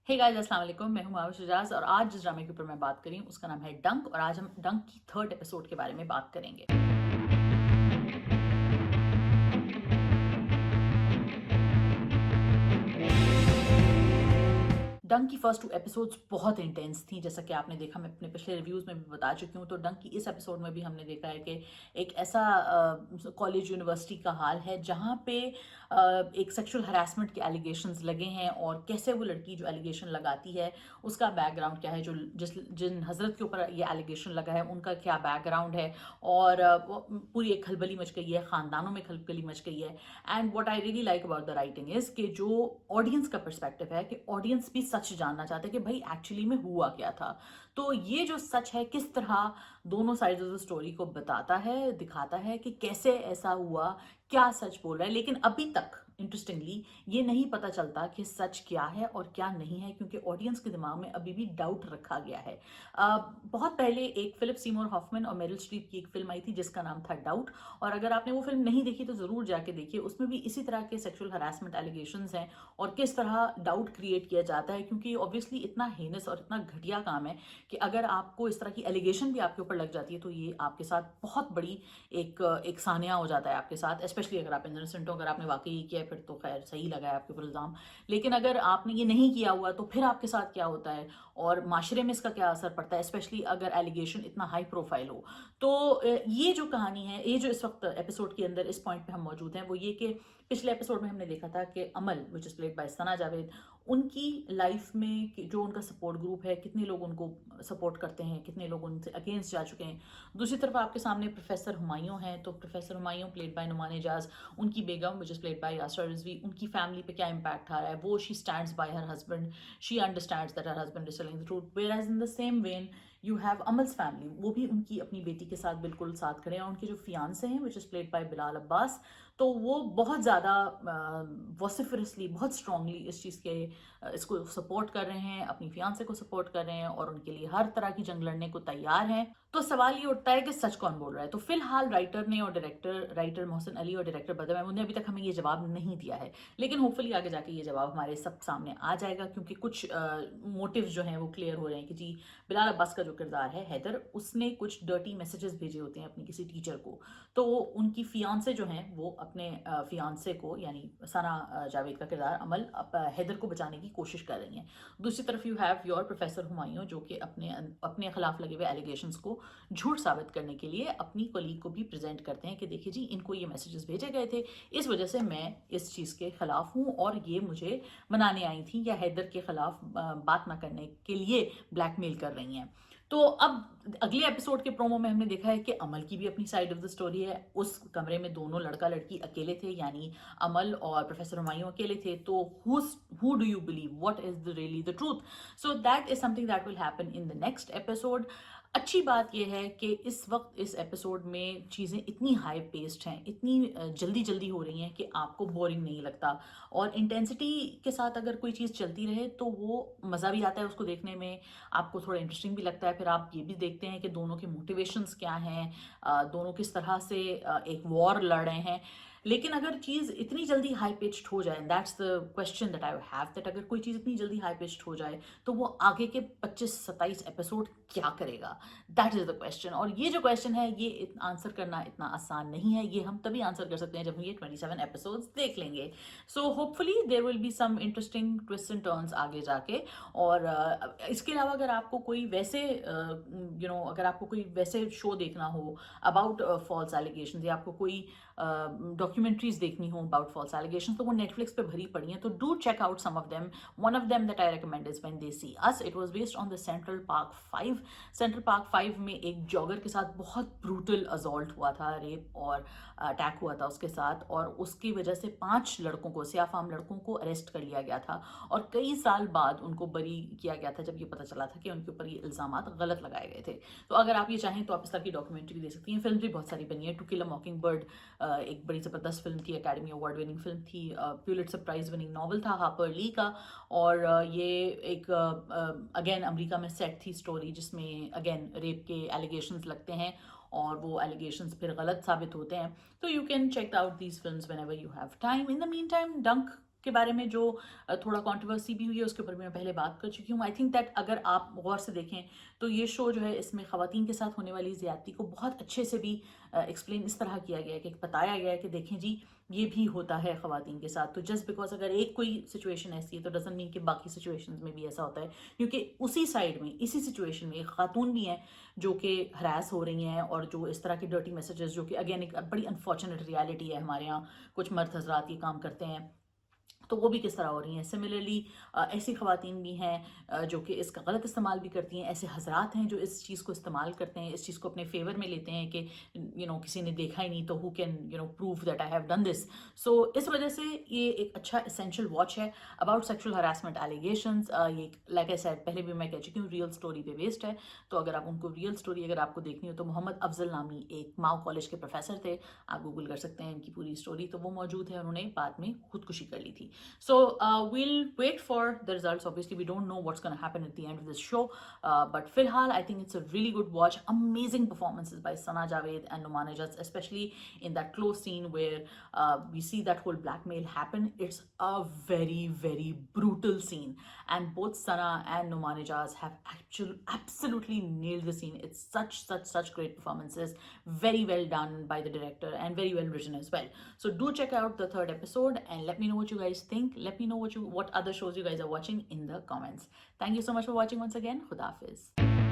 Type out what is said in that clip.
Hey guys अस्सलाम वालेकुम, मैं हूं माविश शुजाज और आज जिस ड्रामे के ऊपर मैं बात करी हूं उसका नाम है डंक। और आज हम डंक की थर्ड एपिसोड के बारे में बात करेंगे। डंक की फर्स्ट 2 एपिसोड्स बहुत इंटेंस थी, जैसा कि आपने देखा, मैं अपने पिछले रिव्यूज़ में भी बता चुकी हूँ। तो डंक की इस एपिसोड में भी हमने देखा है कि एक ऐसा कॉलेज यूनिवर्सिटी का हाल है जहाँ पे एक सेक्सुअल हरासमेंट के एलिगेशंस लगे हैं और कैसे वो लड़की जो एलिगेशन लगाती है उसका बैकग्राउंड क्या है, जो जिन हजरत के ऊपर ये एलिगेशन लगा है उनका क्या बैकग्राउंड है। और पूरी एक खलबली मच गई है, ख़ानदानों में खलबली मच गई है। And what I really like about the writing is कि जो ऑडियंस का पर्सपेक्टिव है कि ऑडियंस भी सच जानना चाहते हैं कि भाई एक्चुअली में हुआ क्या था। तो ये जो सच है किस तरह दोनों साइड ऑफ द स्टोरी को बताता है, दिखाता है कि कैसे ऐसा हुआ, क्या सच बोल रहा है। लेकिन अभी तक इंटरेस्टिंगली ये नहीं पता चलता कि सच क्या है और क्या नहीं है, क्योंकि ऑडियंस के दिमाग में अभी भी डाउट रखा गया है। बहुत पहले एक फिलिप सीमोर हॉफमैन और मेरिल स्ट्रीप की एक फिल्म आई थी जिसका नाम था डाउट। और अगर आपने वो फिल्म नहीं देखी तो ज़रूर जाके देखिए, उसमें भी इसी तरह के सेक्सुअल हरासमेंट एलिगेशंस हैं और किस तरह डाउट क्रिएट किया जाता है, क्योंकि ऑब्वियसली इतना हेनस और इतना घटिया काम है कि अगर आपको इस तरह की एलिगेशन भी आपके ऊपर लग जाती है तो ये आपके साथ बहुत बड़ी एक एक सानिया हो जाता है आपके साथ, स्पेशली अगर आप इनोसेंट हो। अगर आपने वाकई किया है फिर तो खैर सही लगा है आपके ऊपर इल्ज़ाम, लेकिन अगर आपने ये नहीं किया हुआ तो फिर आपके साथ क्या होता है और माशरे में इसका क्या असर पड़ता है, स्पेशली अगर एलिगेशन इतना हाई प्रोफाइल हो। तो ये जो कहानी है, ये जो इस वक्त एपिसोड के अंदर इस पॉइंट पे हम मौजूद हैं वो ये कि पिछले एपिसोड में हमने देखा था कि अमल विच इज़ प्लेड बाय सना जावेद, उनकी लाइफ में जो उनका सपोर्ट ग्रुप है, कितने लोग उनको सपोर्ट करते हैं, कितने लोग उनसे अगेंस्ट जा चुके हैं। दूसरी तरफ आपके सामने प्रोफेसर हुमायूं हैं, तो professor Humayun played by Numan Ejaz, उनकी बेगम which is played by Yasir Rizvi, उनकी फैमिली पे क्या इम्पैक्ट आ रहा है। वो she stands by her husband, she understands that her husband is telling the truth, whereas in the same when you have अमल्स फैमिली, वो भी उनकी अपनी बेटी के साथ बिल्कुल साथ खड़े हैं। और उनके जो फियांसे हैं विच is played bye Bilal Abbas, तो वो बहुत ज़्यादा वॉसिफरसली, बहुत स्ट्रांगली इस चीज़ के इसको सपोर्ट कर रहे हैं, अपनी फियांसे को सपोर्ट कर रहे हैं और उनके लिए हर तरह की जंग लड़ने को तैयार हैं। तो सवाल ये उठता है कि सच कौन बोल रहा है। तो फिलहाल राइटर मोहसिन अली और डायरेक्टर बदर महमूद ने अभी तक हमें ये जवाब नहीं दिया है, लेकिन होपफुली आगे जाके ये जवाब हमारे सब सामने आ जाएगा, क्योंकि कुछ मोटिव्स जो हैं वो क्लियर हो रहे हैं कि जी बिलाल अब्बास का जो किरदार है हैदर, उसने कुछ डर्टी मैसेजेस भेजे होते हैं अपनी किसी टीचर को। तो उनकी फियांसे जो हैं वो अपने फियांसे को, यानी सना जावेद का किरदार अमल, हैदर को बचाने की कोशिश कर रही हैं। दूसरी तरफ you have your professor Humayun, जो कि अपने अपने खिलाफ लगे हुए एलिगेशंस को झूठ साबित करने के लिए अपनी कलीग को भी प्रेजेंट करते हैं कि देखिए जी इनको ये मैसेजेस भेजे गए थे, इस वजह से मैं इस चीज़ के खिलाफ हूँ और ये मुझे मनाने आई थी या हैदर के खिलाफ बात ना करने के लिए ब्लैकमेल कर रही हैं। तो अब अगले एपिसोड के प्रोमो में हमने देखा है कि अमल की भी अपनी साइड ऑफ द स्टोरी है। उस कमरे में दोनों लड़का लड़की अकेले थे, यानी अमल और प्रोफेसर हुमायूं अकेले थे। तो who do you believe, what is the really the truth? So that is something that will happen in the next episode. अच्छी बात यह है कि इस वक्त इस एपिसोड में चीज़ें इतनी हाई पेस्ड हैं, इतनी जल्दी जल्दी हो रही हैं कि आपको बोरिंग नहीं लगता। और इंटेंसिटी के साथ अगर कोई चीज़ चलती रहे तो वो मज़ा भी आता है उसको देखने में, आपको थोड़ा इंटरेस्टिंग भी लगता है। फिर आप ये भी देखते हैं कि दोनों के मोटिवेशंस क्या हैं, दोनों किस तरह से एक वॉर लड़ रहे हैं। लेकिन अगर चीज़ इतनी जल्दी हाई पिच्ड हो जाए, that's the question that I have, that अगर कोई चीज़ इतनी जल्दी हाई पिच्ड हो जाए तो वो आगे के 25-27 एपिसोड क्या करेगा? That is the question. और ये जो क्वेश्चन है ये आंसर करना इतना आसान नहीं है, ये हम तभी आंसर कर सकते हैं जब हम ये 27 एपिसोड्स देख लेंगे। So hopefully there will be some interesting twist and turns आगे जाके। और इसके अलावा अगर आपको कोई वैसे अगर आपको कोई वैसे शो देखना हो अबाउट फॉल्स एलिगेशन, या आपको कोई डॉक्यूमेंट्रीज देखनी हो अबाउट फॉल्स एलिगेशन, तो वो नेटफ्लिक्स पे भरी पड़ी हैं। तो do check out some of them. One of them that I recommend is when they see us. It was based on the Central Park 5। Central Park 5 में एक जॉगर के साथ बहुत ब्रूटल असॉल्ट हुआ था, रेप और अटैक हुआ था उसके साथ, और उसकी वजह से 5 लड़कों को, सियाफाम लड़कों को अरेस्ट कर लिया गया था और कई साल बाद उनको बरी किया गया था जब ये पता चला था कि उनके ऊपर ये इल्जाम गलत लगाए गए थे। तो अगर आप ये चाहें तो आप इस तरह की डॉक्यूमेंट्री भी देख सकती हैं। फिल्म भी बहुत सारी बनी है। टू किल अ मॉकिंग बर्ड एक बड़ी ज़बरदस्त फिल्म थी, एकेडमी अवार्ड विनिंग फिल्म थी। प्यूलिट्जर प्राइज विनिंग नॉवल था हार्पर ली का। और ये एक अगेन अमेरिका में सेट थी स्टोरी, जिसमें अगेन रेप के एलिगेशंस लगते हैं और वो एलिगेशंस फिर गलत साबित होते हैं। तो you can check out these films whenever you have time. In the mean time डंक के बारे में जो थोड़ा कंट्रोवर्सी भी हुई है उसके ऊपर भी मैं पहले बात कर चुकी हूँ। आई थिंक दैट अगर आप गौर से देखें तो ये शो जो है इसमें ख़वातीन के साथ होने वाली ज़्यादती को बहुत अच्छे से भी एक्सप्लेन इस तरह किया गया है कि बताया गया है कि देखें जी ये भी होता है ख़वातीन के साथ। तो जस्ट बिकॉज अगर एक कोई सिचुएशन ऐसी है तो डजंट मीन कि बाकी सिचुएशंस में भी ऐसा होता है, क्योंकि उसी साइड में इसी सिचुएशन में एक खातून भी हैं जो कि हरास हो रही हैं और जो इस तरह के डर्टी मैसेजेस, जो कि अगेन एक बड़ी अनफॉर्चुनेट रियलिटी है, हमारे यहाँ कुछ मर्द हजरात ये काम करते हैं, तो वो भी किस तरह हो रही हैं। सिमिलरली ऐसी ख़वातीन भी हैं जो कि इसका गलत इस्तेमाल भी करती हैं, ऐसे हजरात हैं जो इस चीज़ को इस्तेमाल करते हैं, इस चीज़ को अपने फेवर में लेते हैं कि किसी ने देखा ही नहीं तो who can prove that I have done this. So इस वजह से ये एक अच्छा एसेंशियल वॉच है अबाउट सेक्शुअल हरासमेंट एलिगेशंस। ये लाइक आई सेड पहले भी मैं कह चुकी हूँ रियल स्टोरी पे बेस्ड है, तो अगर आप उनको रियल स्टोरी अगर आपको देखनी हो तो मोहम्मद अफजल नामी एक माओ कॉलेज के प्रोफेसर थे, आप गूगल कर सकते हैं इनकी पूरी स्टोरी, तो वो मौजूद है। उन्होंने बाद में खुदकुशी कर ली थी। So we'll wait for the results. Obviously, we don't know what's going to happen at the end of this show. But Filhal, I think it's a really good watch. Amazing performances by Sana Javed and Numan Ijaz, especially in that close scene where we see that whole blackmail happen. It's a very, very brutal scene. And both Sana and Numan Ijaz have absolutely nailed the scene. It's such great performances. Very well done by the director and very well written as well. So do check out the third episode and let me know what you guys think. Let me know what other shows you guys are watching in the comments. Thank you so much for watching once again. Khuda Hafiz.